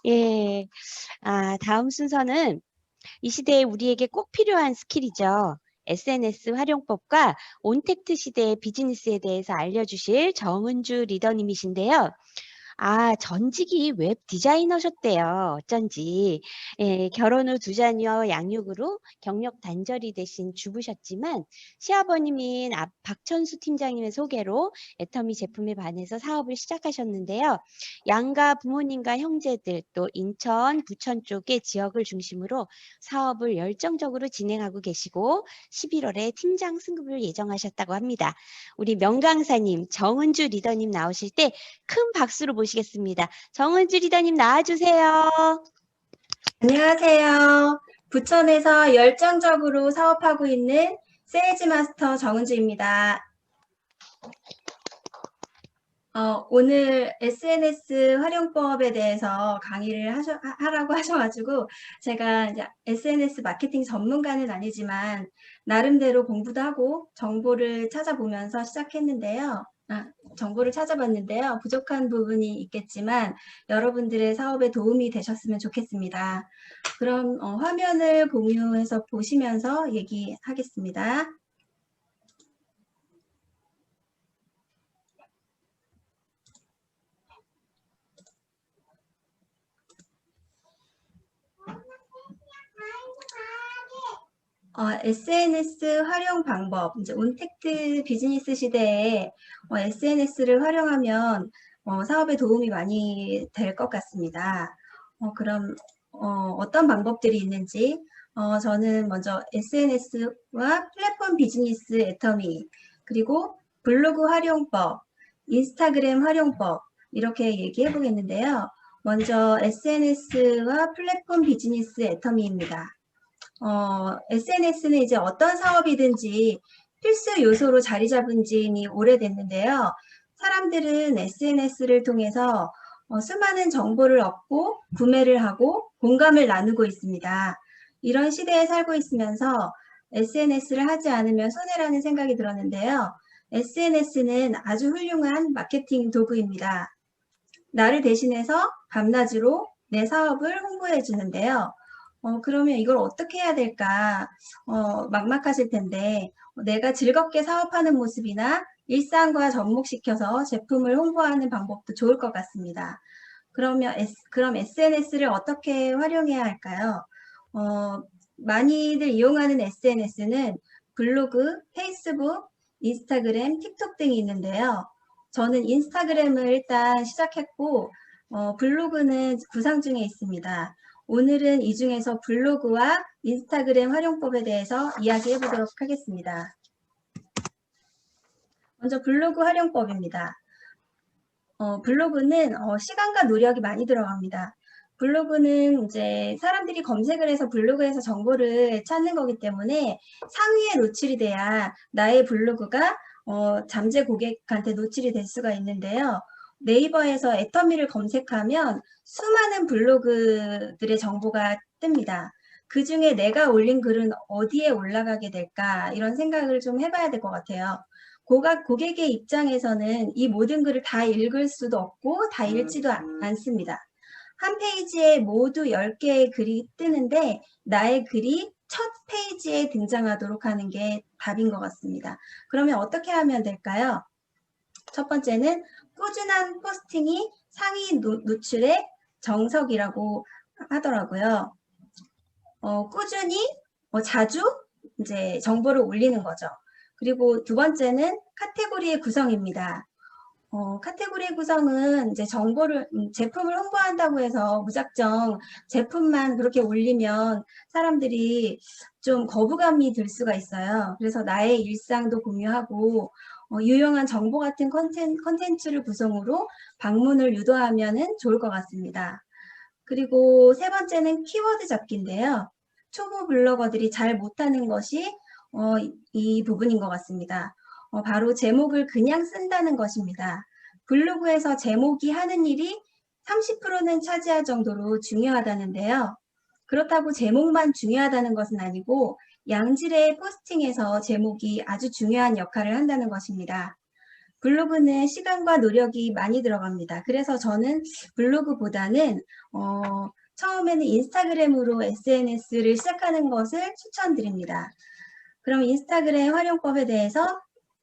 예. 다음 순서는 이 시대에 우리에게 꼭 필요한 스킬이죠. SNS 활용법과 온택트 시대의 비즈니스에 대해서 알려주실 정은주 리더님이신데요. 전직이 웹 디자이너셨대요. 어쩐지. 예, 결혼 후 두 자녀 양육으로 경력 단절이 되신 주부셨지만 시아버님인 박천수 팀장님의 소개로 애터미 제품에 반해서 사업을 시작하셨는데요. 양가 부모님과 형제들 또 인천, 부천 쪽의 지역을 중심으로 사업을 열정적으로 진행하고 계시고 11월에 팀장 승급을 예정하셨다고 합니다. 우리 명강사님, 정은주 리더님 나오실 때 큰 박수로 모시겠습니다. 정은주 리더님 나와주세요. 안녕하세요. 부천에서 열정적으로 사업하고 있는 세일즈 마스터 정은주입니다. 오늘 SNS 활용법에 대해서 강의를 하라고 하셔가지고 제가 이제 SNS 마케팅 전문가는 아니지만 나름대로 공부도 하고 정보를 찾아보면서 정보를 찾아봤는데요. 부족한 부분이 있겠지만 여러분들의 사업에 도움이 되셨으면 좋겠습니다. 그럼 화면을 공유해서 보시면서 얘기하겠습니다. SNS 활용 방법, 이제 온택트 비즈니스 시대에 SNS를 활용하면 사업에 도움이 많이 될 것 같습니다. 그럼 어떤 방법들이 있는지 저는 먼저 SNS와 플랫폼 비즈니스 애터미, 그리고 블로그 활용법, 인스타그램 활용법 이렇게 얘기해 보겠는데요. 먼저 SNS와 플랫폼 비즈니스 애터미입니다. SNS는 이제 어떤 사업이든지 필수 요소로 자리 잡은 지는 오래됐는데요. 사람들은 SNS를 통해서 수많은 정보를 얻고 구매를 하고 공감을 나누고 있습니다. 이런 시대에 살고 있으면서 SNS를 하지 않으면 손해라는 생각이 들었는데요. SNS는 아주 훌륭한 마케팅 도구입니다. 나를 대신해서 밤낮으로 내 사업을 홍보해 주는데요. 그러면 이걸 어떻게 해야 될까 막막하실 텐데 내가 즐겁게 사업하는 모습이나 일상과 접목시켜서 제품을 홍보하는 방법도 좋을 것 같습니다. 그럼 SNS를 어떻게 활용해야 할까요? 많이들 이용하는 SNS는 블로그, 페이스북, 인스타그램, 틱톡 등이 있는데요. 저는 인스타그램을 일단 시작했고 블로그는 구상 중에 있습니다. 오늘은 이 중에서 블로그와 인스타그램 활용법에 대해서 이야기해 보도록 하겠습니다. 먼저 블로그 활용법입니다. 블로그는 시간과 노력이 많이 들어갑니다. 블로그는 이제 사람들이 검색을 해서 블로그에서 정보를 찾는 거기 때문에 상위에 노출이 돼야 나의 블로그가 잠재 고객한테 노출이 될 수가 있는데요. 네이버에서 애터미를 검색하면 수많은 블로그들의 정보가 뜹니다. 그 중에 내가 올린 글은 어디에 올라가게 될까 이런 생각을 좀 해봐야 될 것 같아요. 고객의 입장에서는 이 모든 글을 다 읽을 수도 없고 다 읽지도 않습니다. 한 페이지에 모두 10개의 글이 뜨는데 나의 글이 첫 페이지에 등장하도록 하는 게 답인 것 같습니다. 그러면 어떻게 하면 될까요? 첫 번째는 꾸준한 포스팅이 상위 노출의 정석이라고 하더라고요. 꾸준히 자주 이제 정보를 올리는 거죠. 그리고 두 번째는 카테고리의 구성입니다. 카테고리의 구성은 이제 제품을 홍보한다고 해서 무작정 제품만 그렇게 올리면 사람들이 좀 거부감이 들 수가 있어요. 그래서 나의 일상도 공유하고 유용한 정보 같은 컨텐츠를 구성으로 방문을 유도하면 좋을 것 같습니다. 그리고 세 번째는 키워드 잡기인데요. 초보 블로거들이 잘 못하는 것이 이 부분인 것 같습니다. 바로 제목을 그냥 쓴다는 것입니다. 블로그에서 제목이 하는 일이 30%는 차지할 정도로 중요하다는데요. 그렇다고 제목만 중요하다는 것은 아니고 양질의 포스팅에서 제목이 아주 중요한 역할을 한다는 것입니다. 블로그는 시간과 노력이 많이 들어갑니다. 그래서 저는 블로그보다는 처음에는 인스타그램으로 SNS를 시작하는 것을 추천드립니다. 그럼 인스타그램 활용법에 대해서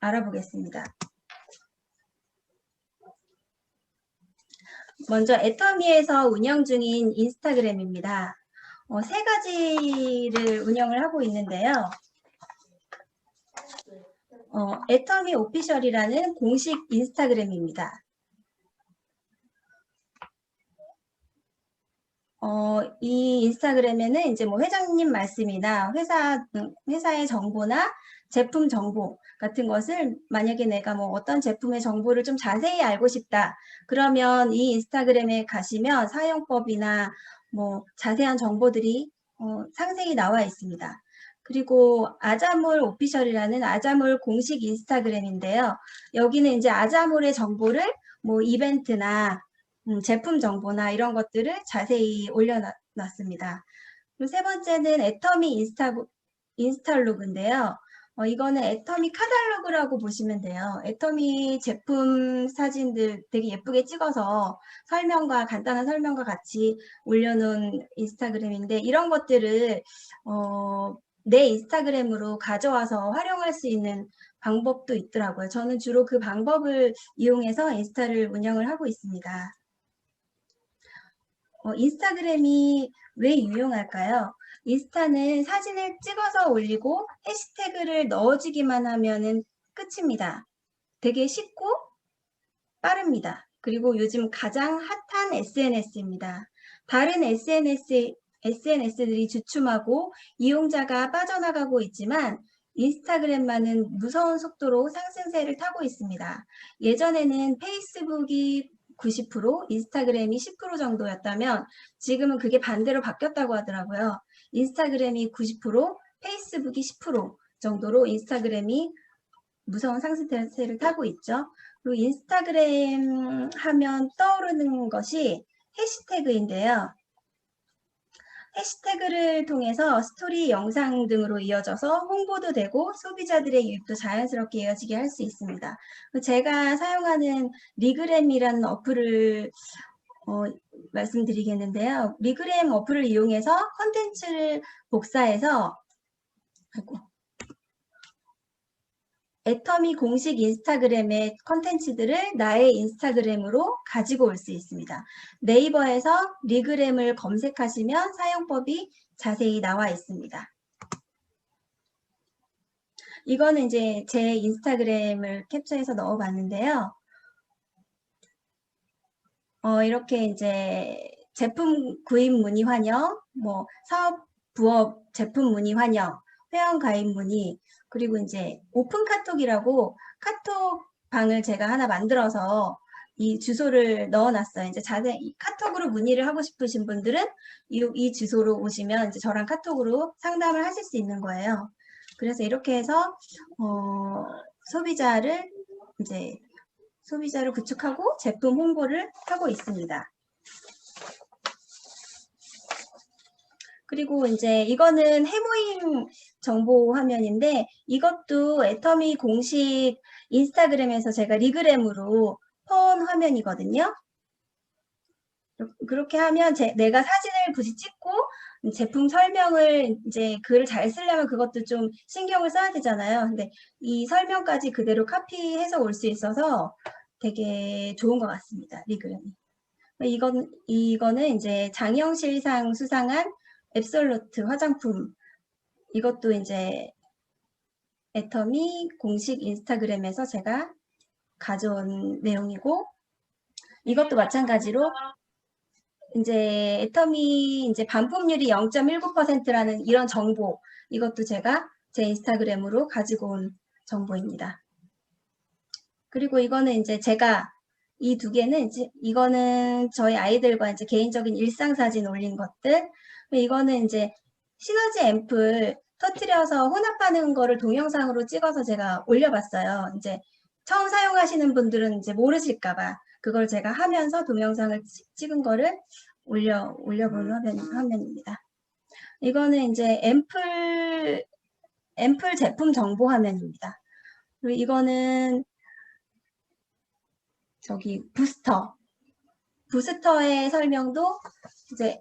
알아보겠습니다. 먼저 애터미에서 운영 중인 인스타그램입니다. 세 가지를 운영을 하고 있는데요. 애터미 오피셜이라는 공식 인스타그램입니다. 이 인스타그램에는 이제 뭐 회장님 말씀이나 회사의 정보나 제품 정보 같은 것을 만약에 내가 뭐 어떤 제품의 정보를 좀 자세히 알고 싶다. 그러면 이 인스타그램에 가시면 사용법이나 뭐 자세한 정보들이 상세히 나와 있습니다. 그리고 아자몰 오피셜이라는 아자몰 공식 인스타그램인데요. 여기는 이제 아자몰의 정보를 뭐 이벤트나 제품 정보나 이런 것들을 자세히 올려놨습니다. 그리고 세 번째는 애터미 인스탈로그인데요. 이거는 애터미 카탈로그라고 보시면 돼요. 애터미 제품 사진들 되게 예쁘게 찍어서 간단한 설명과 같이 올려놓은 인스타그램인데 이런 것들을 내 인스타그램으로 가져와서 활용할 수 있는 방법도 있더라고요. 저는 주로 그 방법을 이용해서 인스타를 운영을 하고 있습니다. 인스타그램이 왜 유용할까요? 인스타는 사진을 찍어서 올리고 해시태그를 넣어주기만 하면은 끝입니다. 되게 쉽고 빠릅니다. 그리고 요즘 가장 핫한 SNS입니다. 다른 SNS들이 주춤하고 이용자가 빠져나가고 있지만 인스타그램만은 무서운 속도로 상승세를 타고 있습니다. 예전에는 페이스북이 90%, 인스타그램이 10% 정도였다면 지금은 그게 반대로 바뀌었다고 하더라고요. 인스타그램이 90%, 페이스북이 10% 정도로 인스타그램이 무서운 상승세를 타고 있죠. 그리고 인스타그램 하면 떠오르는 것이 해시태그인데요. 해시태그를 통해서 스토리 영상 등으로 이어져서 홍보도 되고 소비자들의 유입도 자연스럽게 이어지게 할 수 있습니다. 제가 사용하는 리그램이라는 어플을 말씀드리겠는데요. 리그램 어플을 이용해서 컨텐츠를 복사해서 애터미 공식 인스타그램의 컨텐츠들을 나의 인스타그램으로 가지고 올 수 있습니다. 네이버에서 리그램을 검색하시면 사용법이 자세히 나와 있습니다. 이거는 이제 제 인스타그램을 캡처해서 넣어봤는데요. 이렇게 이제 제품 구입 문의 환영, 뭐 사업 부업 제품 문의 환영, 회원 가입 문의, 그리고 이제 오픈 카톡이라고 카톡 방을 제가 하나 만들어서 이 주소를 넣어놨어요. 이제 자세히 카톡으로 문의를 하고 싶으신 분들은 이 주소로 오시면 이제 저랑 카톡으로 상담을 하실 수 있는 거예요. 그래서 이렇게 해서 소비자를 구축하고 제품 홍보를 하고 있습니다. 그리고 이제 이거는 해모임 정보 화면인데 이것도 애터미 공식 인스타그램에서 제가 리그램으로 퍼온 화면이거든요. 그렇게 하면 내가 사진을 굳이 찍고 제품 설명을 이제 글을 잘 쓰려면 그것도 좀 신경을 써야 되잖아요. 근데 이 설명까지 그대로 카피해서 올 수 있어서 되게 좋은 것 같습니다. 리그램이. 이거는 이제 장영실상 수상한 앱솔루트 화장품. 이것도 이제 애터미 공식 인스타그램에서 제가 가져온 내용이고, 이것도 마찬가지로 이제 애터미 이제 반품률이 0.19%라는 이런 정보, 이것도 제가 제 인스타그램으로 가지고 온 정보입니다. 그리고 이거는 이제 제가 이 두 개는 이거는 저희 아이들과 이제 개인적인 일상 사진 올린 것들. 이거는 이제 시너지 앰플 터트려서 혼합하는 거를 동영상으로 찍어서 제가 올려봤어요. 이제 처음 사용하시는 분들은 이제 모르실까봐 그걸 제가 하면서 동영상을 찍은 거를 올려본 화면입니다. 이거는 이제 앰플 제품 정보 화면입니다. 그리고 이거는 저기 부스터의 설명도 이제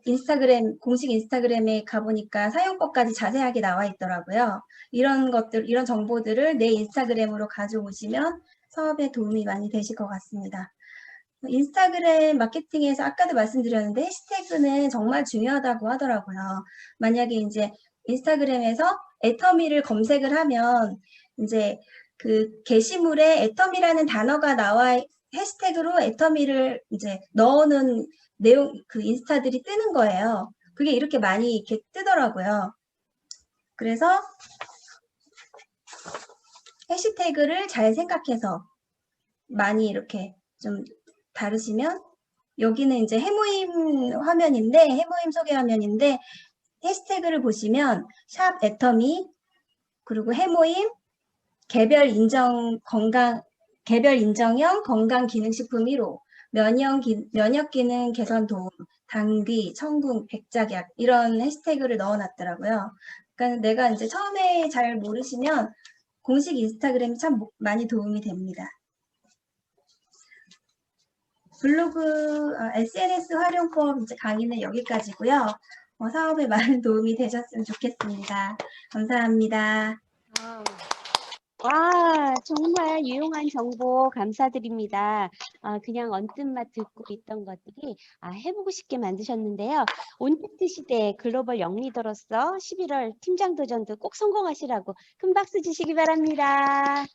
공식 인스타그램에 가보니까 사용법까지 자세하게 나와 있더라고요. 이런 정보들을 내 인스타그램으로 가져오시면 사업에 도움이 많이 되실 것 같습니다. 인스타그램 마케팅에서 아까도 말씀드렸는데 해시태그는 정말 중요하다고 하더라고요. 만약에 이제 인스타그램에서 애터미를 검색을 하면 이제 그 게시물에 애터미라는 단어가 나와 해시태그로 애터미를 이제 넣어놓은 내용 그 인스타들이 뜨는 거예요. 그게 이렇게 많이 이렇게 뜨더라고요. 그래서 해시태그를 잘 생각해서 많이 이렇게 좀 다루시면 여기는 이제 해모임 화면인데 해모임 소개 화면인데 해시태그를 보시면 샵 애터미 그리고 해모임 개별 인정형 건강기능식품 1호 면역 기능 개선 도움 당귀 청궁 백작약 이런 해시태그를 넣어놨더라고요. 그러니까 내가 이제 처음에 잘 모르시면 공식 인스타그램이 참 많이 도움이 됩니다. 블로그, SNS 활용법 이제 강의는 여기까지고요. 사업에 많은 도움이 되셨으면 좋겠습니다. 감사합니다. 와, 정말 유용한 정보 감사드립니다. 그냥 언뜻만 듣고 있던 것들이 해보고 싶게 만드셨는데요. 온택트 시대 글로벌 영리더로서 11월 팀장 도전도 꼭 성공하시라고 큰 박수 주시기 바랍니다.